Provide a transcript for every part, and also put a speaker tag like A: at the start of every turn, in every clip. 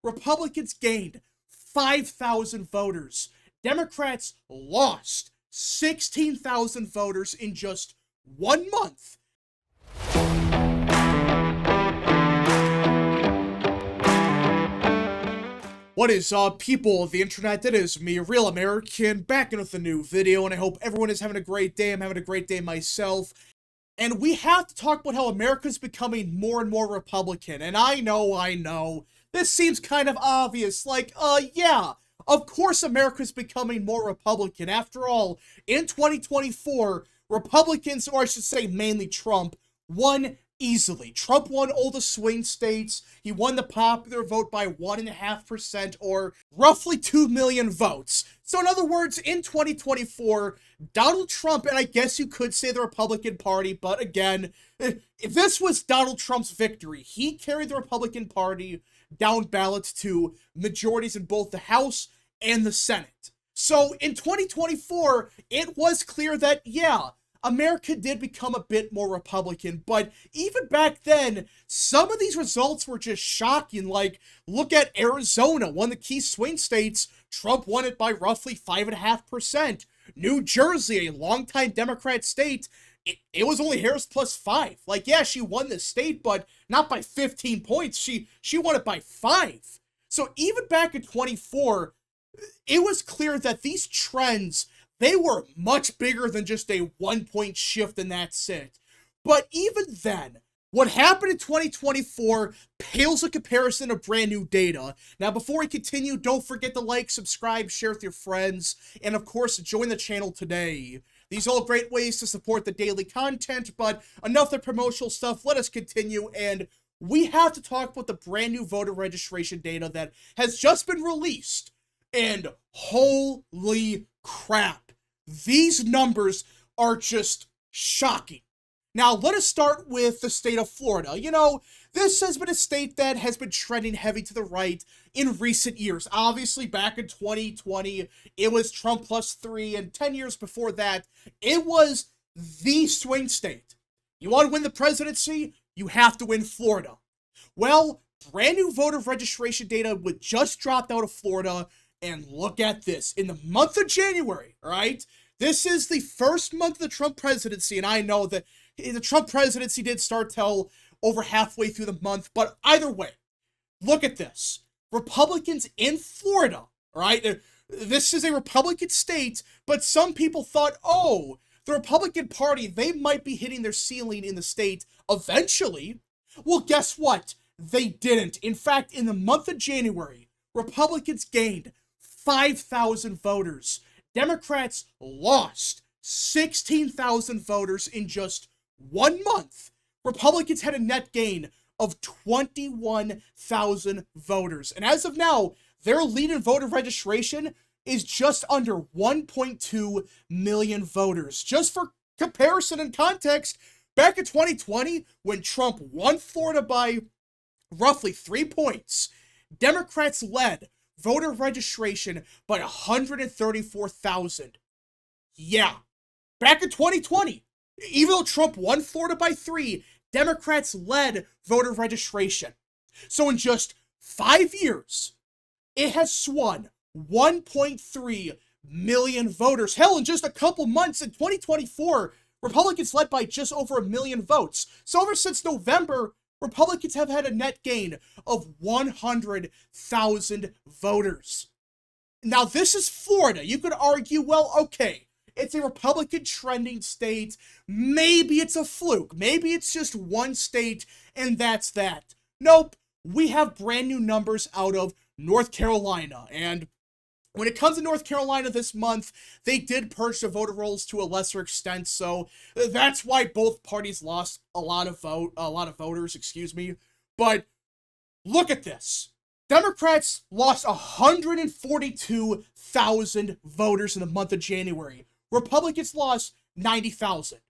A: Republicans gained 5,000 voters. Democrats lost 16,000 voters in just 1 month. What is up, people of the internet? It is me, Real American, back in with a new video, and I hope everyone is having a great day. I'm having a great day myself. And we have to talk about how America's becoming more and more Republican. And I know, this seems kind of obvious. Yeah, of course America's becoming more Republican. After all, in 2024, Republicans, or I should say mainly Trump, won easily. Trump won all the swing states. He won the popular vote by 1.5%, or roughly 2 million votes. So in other words, in 2024, Donald Trump, and I guess you could say the Republican Party, but again, if this was Donald Trump's victory, he carried the Republican Party down ballots to majorities in both the House and the Senate. So in 2024, it was clear that, yeah, America did become a bit more Republican, but even back then, some of these results were just shocking. Like, look at Arizona, one of the key swing states. Trump won it by roughly 5.5%. New Jersey, a longtime Democrat state, it was only Harris plus 5. Like, yeah, she won the state, but not by 15 points. She won it by 5. So even back in 24, it was clear that these trends, they were much bigger than just a 1-point shift and that's it. But even then, what happened in 2024 pales in comparison to brand new data. Now, before we continue, don't forget to like, subscribe, share with your friends, and of course, join the channel today. These are all great ways to support the daily content, but enough of the promotional stuff, let us continue, and we have to talk about the brand new voter registration data that has just been released. And holy crap, these numbers are just shocking. Now, let us start with the state of Florida. You know, this has been a state that has been trending heavy to the right in recent years. Obviously, back in 2020, it was Trump plus 3, and 10 years before that, it was the swing state. You want to win the presidency? You have to win Florida. Well, brand new voter registration data would just dropped out of Florida, and look at this. In the month of January, all right? This is the first month of the Trump presidency, and I know that the Trump presidency did start till over halfway through the month, but either way, look at this. Republicans in Florida, all right? This is a Republican state, but some people thought, oh, the Republican Party, they might be hitting their ceiling in the state eventually. Well, guess what? They didn't. In fact, in the month of January, Republicans gained 5,000 voters. Democrats lost 16,000 voters in just 1 month. Republicans had a net gain of 21,000 voters. And as of now, their lead in voter registration is just under 1.2 million voters. Just for comparison and context, back in 2020, when Trump won Florida by roughly 3 points, Democrats led voter registration by 134,000. Yeah, back in 2020, even though Trump won Florida by 3, Democrats led voter registration. So in just 5 years, it has swung 1.3 million voters. Hell, in just a couple months in 2024, Republicans led by just over 1 million votes. So ever since November, Republicans have had a net gain of 100,000 voters. Now, this is Florida. You could argue, well, okay, it's a Republican trending state. Maybe it's a fluke. Maybe it's just one state, and that's that. Nope. We have brand new numbers out of North Carolina, and when it comes to North Carolina this month, they did purge the voter rolls to a lesser extent, so that's why both parties lost a lot of voters, excuse me. But look at this. Democrats lost 142,000 voters in the month of January. Republicans lost 90,000.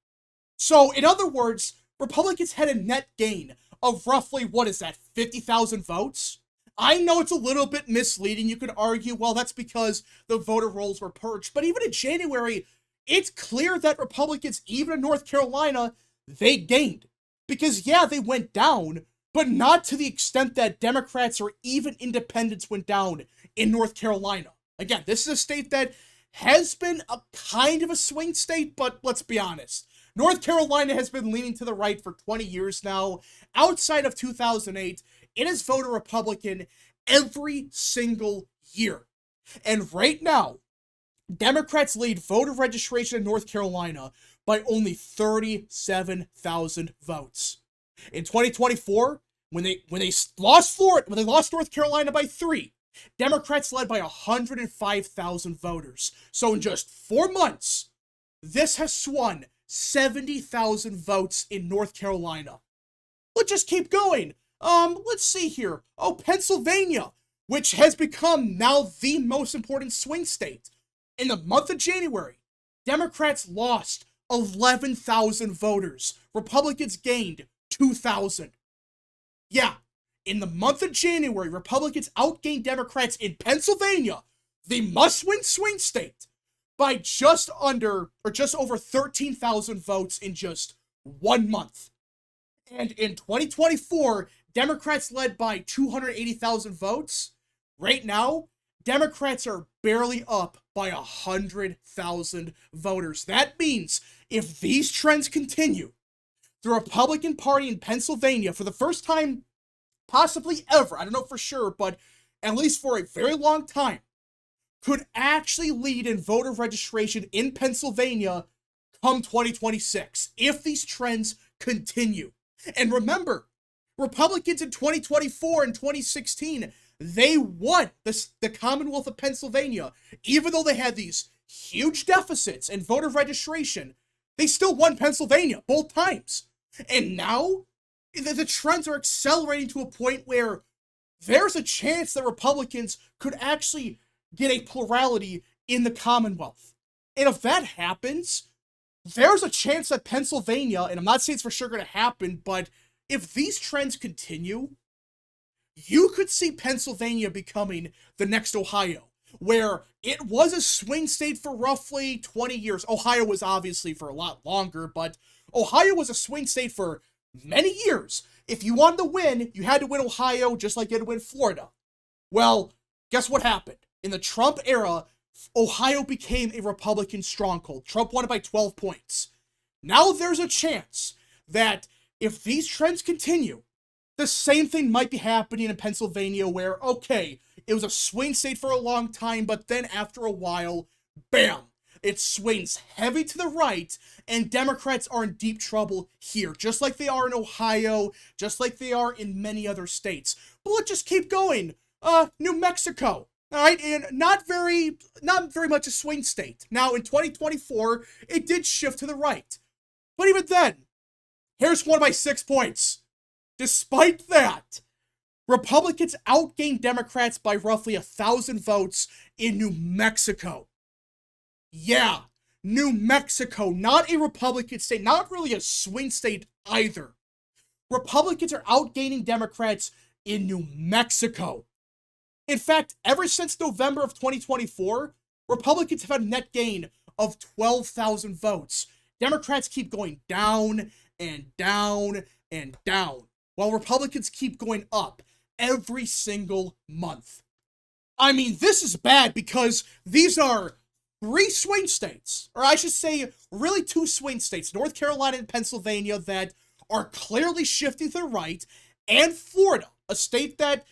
A: So, in other words, Republicans had a net gain of roughly, 50,000 votes? I know it's a little bit misleading. You could argue, well, that's because the voter rolls were purged. But even in January, it's clear that Republicans, even in North Carolina, they gained. Because, yeah, they went down, but not to the extent that Democrats or even independents went down in North Carolina. Again, this is a state that has been a kind of a swing state, but let's be honest. North Carolina has been leaning to the right for 20 years now. Outside of 2008, it has voted Republican every single year. And right now, Democrats lead voter registration in North Carolina by only 37,000 votes. In 2024, when they lost North Carolina by 3, Democrats led by 105,000 voters. So in just 4 months, this has swung 70,000 votes in North Carolina. Let's just keep going. Let's see here. Oh, Pennsylvania, which has become now the most important swing state. In the month of January, Democrats lost 11,000 voters. Republicans gained 2,000. Yeah, in the month of January, Republicans outgained Democrats in Pennsylvania, the must-win swing state, by just over 13,000 votes in just 1 month. And in 2024, Democrats led by 280,000 votes. Right now, Democrats are barely up by 100,000 voters. That means if these trends continue, the Republican Party in Pennsylvania, for the first time possibly ever, I don't know for sure, but at least for a very long time, could actually lead in voter registration in Pennsylvania come 2026, if these trends continue. And remember, Republicans in 2024 and 2016, they won the Commonwealth of Pennsylvania. Even though they had these huge deficits in voter registration, they still won Pennsylvania both times. And now, the trends are accelerating to a point where there's a chance that Republicans could actually get a plurality in the Commonwealth. And if that happens, there's a chance that Pennsylvania, and I'm not saying it's for sure going to happen, but if these trends continue, you could see Pennsylvania becoming the next Ohio, where it was a swing state for roughly 20 years. Ohio was obviously for a lot longer, but Ohio was a swing state for many years. If you wanted to win, you had to win Ohio just like you had to win Florida. Well, guess what happened? In the Trump era, Ohio became a Republican stronghold. Trump won it by 12 points. Now there's a chance that if these trends continue, the same thing might be happening in Pennsylvania where, okay, it was a swing state for a long time, but then after a while, bam, it swings heavy to the right, and Democrats are in deep trouble here, just like they are in Ohio, just like they are in many other states. But let's just keep going. New Mexico. All right, and not very much a swing state. Now, in 2024, it did shift to the right. But even then, Harris won by 6 points. Despite that, Republicans outgained Democrats by roughly 1,000 votes in New Mexico. Yeah, New Mexico, not a Republican state, not really a swing state either. Republicans are outgaining Democrats in New Mexico. In fact, ever since November of 2024, Republicans have had a net gain of 12,000 votes. Democrats keep going down and down and down, while Republicans keep going up every single month. I mean, this is bad because these are 3 swing states, or I should say really 2 swing states, North Carolina and Pennsylvania, that are clearly shifting to the right, and Florida, a state that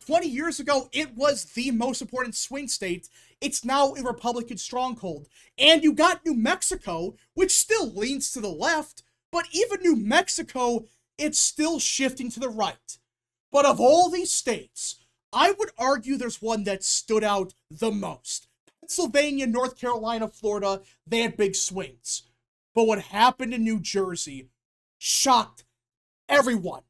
A: 20 years ago, it was the most important swing state. It's now a Republican stronghold. And you got New Mexico, which still leans to the left, but even New Mexico, it's still shifting to the right. But of all these states, I would argue there's one that stood out the most. Pennsylvania, North Carolina, Florida, they had big swings. But what happened in New Jersey shocked everyone.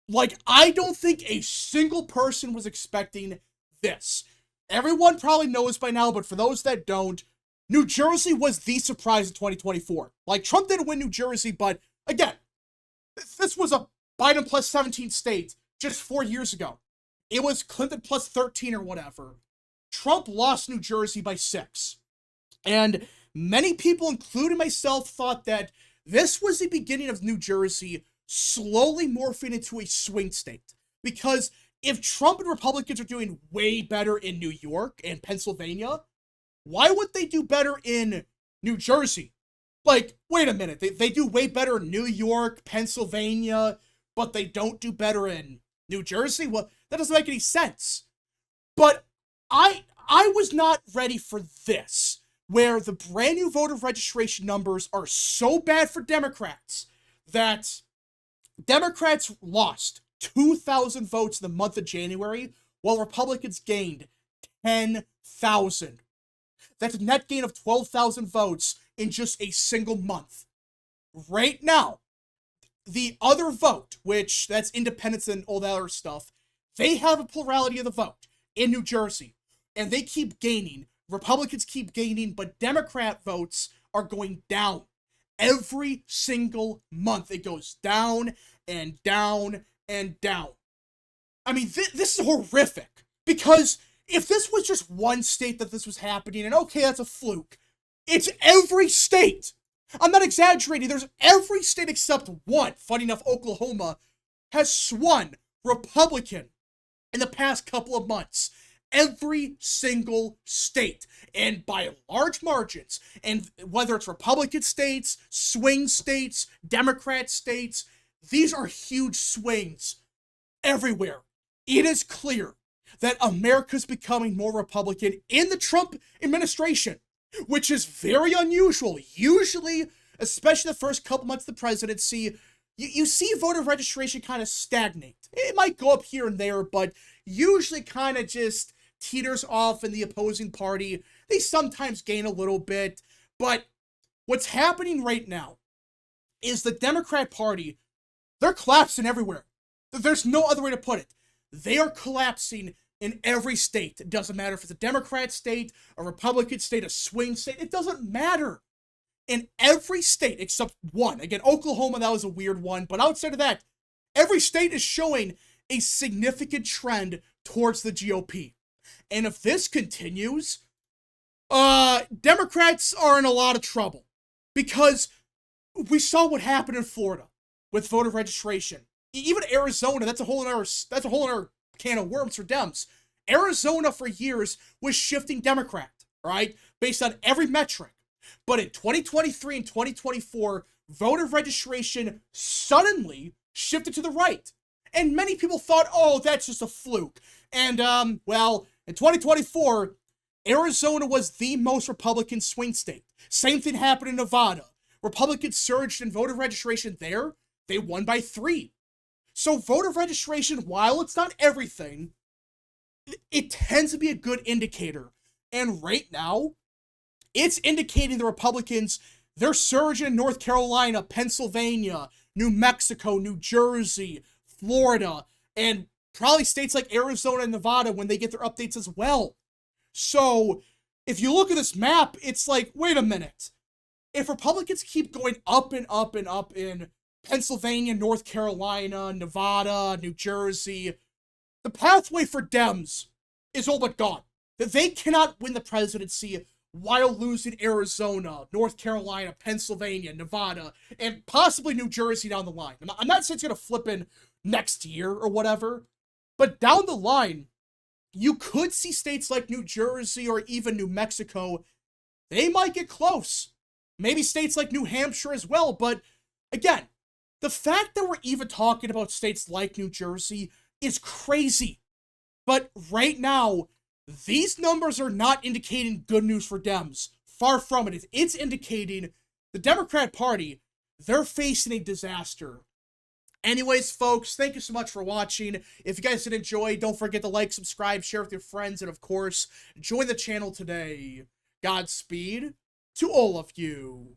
A: Like, I don't think a single person was expecting this. Everyone probably knows by now, but for those that don't, New Jersey was the surprise of 2024. Like, Trump didn't win New Jersey, but again, this was a Biden plus 17 state just 4 years ago. It was Clinton plus 13 or whatever. Trump lost New Jersey by 6. And many people, including myself, thought that this was the beginning of New Jersey slowly morphing into a swing state. Because if Trump and Republicans are doing way better in New York and Pennsylvania, why would they do better in New Jersey? Like, wait a minute, they do way better in New York, Pennsylvania, but they don't do better in New Jersey? Well, that doesn't make any sense. But I was not ready for this, where the brand new voter registration numbers are so bad for Democrats that Democrats lost 2,000 votes in the month of January, while Republicans gained 10,000. That's a net gain of 12,000 votes in just a single month. Right now, the other vote, which that's independents and all that other stuff, they have a plurality of the vote in New Jersey, and they keep gaining. Republicans keep gaining, but Democrat votes are going down. Every single month, it goes down and down and down. I mean, this is horrific, because if this was just one state that this was happening, and okay, that's a fluke, it's every state. I'm not exaggerating. There's every state except one. Funny enough, Oklahoma has swung Republican in the past couple of months. Every single state, and by large margins, and whether it's Republican states, swing states, Democrat states, these are huge swings everywhere. It is clear that America's becoming more Republican in the Trump administration, which is very unusual. Usually, especially the first couple months of the presidency, you see voter registration kind of stagnate. It might go up here and there, but usually kind of just teeters off in the opposing party. They sometimes gain a little bit, but what's happening right now is the Democrat Party, they're collapsing everywhere. There's no other way to put it. They are collapsing in every state. It doesn't matter if it's a Democrat state, a Republican state, a swing state. It doesn't matter. In every state except one. Again, Oklahoma, that was a weird one. But outside of that, every state is showing a significant trend towards the GOP. And if this continues, Democrats are in a lot of trouble. Because we saw what happened in Florida with voter registration. Even Arizona, that's a whole other can of worms for Dems. Arizona for years was shifting Democrat, right? Based on every metric. But in 2023 and 2024, voter registration suddenly shifted to the right. And many people thought, oh, that's just a fluke. And, well, in 2024, Arizona was the most Republican swing state. Same thing happened in Nevada. Republicans surged in voter registration there. They won by 3. So voter registration, while it's not everything, it tends to be a good indicator. And right now, it's indicating the Republicans, they're surging in North Carolina, Pennsylvania, New Mexico, New Jersey, Florida, and probably states like Arizona and Nevada when they get their updates as well. So if you look at this map, it's like, wait a minute. If Republicans keep going up and up and up in Pennsylvania, North Carolina, Nevada, New Jersey, the pathway for Dems is all but gone. They cannot win the presidency while losing Arizona, North Carolina, Pennsylvania, Nevada, and possibly New Jersey down the line. I'm not saying it's going to flip in next year or whatever, but down the line, you could see states like New Jersey or even New Mexico, they might get close. Maybe states like New Hampshire as well, but again, the fact that we're even talking about states like New Jersey is crazy. But right now, these numbers are not indicating good news for Dems. Far from it. It's indicating the Democrat Party, they're facing a disaster. Anyways, folks, thank you so much for watching. If you guys did enjoy, don't forget to like, subscribe, share with your friends, and of course, join the channel today. Godspeed to all of you.